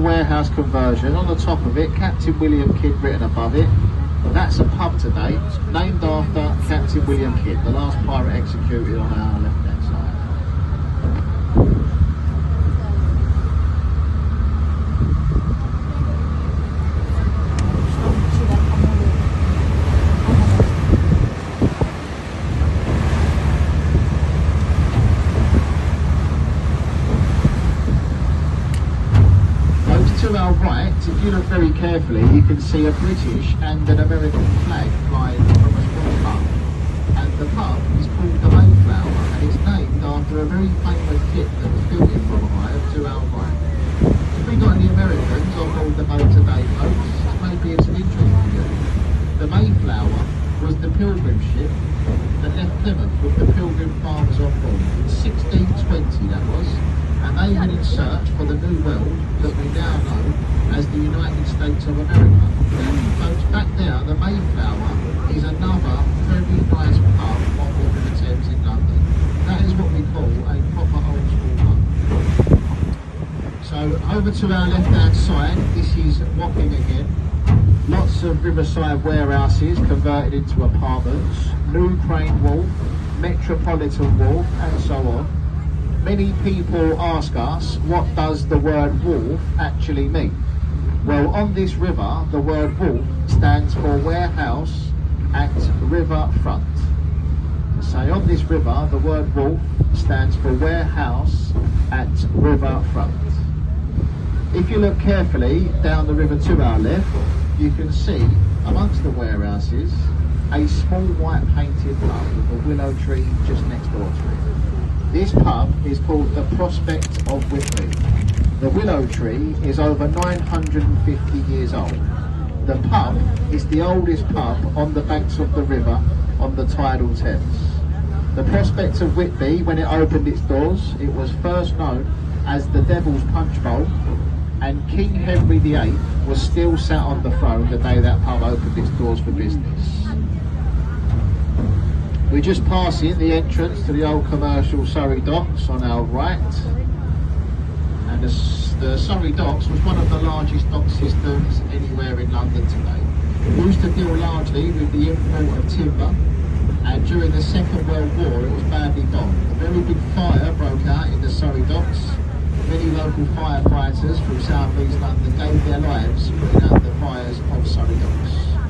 warehouse conversion. On the top of it, Captain William Kidd written above it. That's a pub today, named after Captain William Kidd, the last pirate executed on our left-hand side. To our right, if you look very carefully, you can see a British and an American flag flying from a small pub. And the pub is called the Mayflower, and it's named after a very famous ship that was built in Bromheim to our right. If we got any Americans on board the boat today, folks, maybe it's of interest to you. The Mayflower was the pilgrim ship that left Plymouth with the pilgrim farmers on board. In 1620 that was. And they went in search for the new world that we now know as the United States of America. Folks, back there, the Mayflower is another very nice pub on the River Thames in London. That is what we call a proper old school pub. So over to our left-hand side, this is Wapping again. Lots of riverside warehouses converted into apartments, New Crane Wharf, Metropolitan Wharf, and so on. Many people ask us, what does the word wharf actually mean? Well, on this river, the word wharf stands for warehouse at river front. So on this river, the word wharf stands for warehouse at river front. If you look carefully down the river to our left, you can see amongst the warehouses a small white painted pub with a willow tree just next door to it. This pub is called the Prospect of Whitby. The willow tree is over 950 years old. The pub is the oldest pub on the banks of the river on the tidal Thames. The Prospect of Whitby, when it opened its doors, it was first known as the Devil's Punch Bowl, and King Henry VIII was still sat on the throne the day that pub opened its doors for business. We're just passing the entrance to the old commercial Surrey Docks on our right, and the Surrey Docks was one of the largest dock systems anywhere in London today. It used to deal largely with the import of timber, and during the Second World War it was badly bombed. A very big fire broke out in the Surrey Docks. Many local firefighters from South East London gave their lives putting out the fires of Surrey Docks.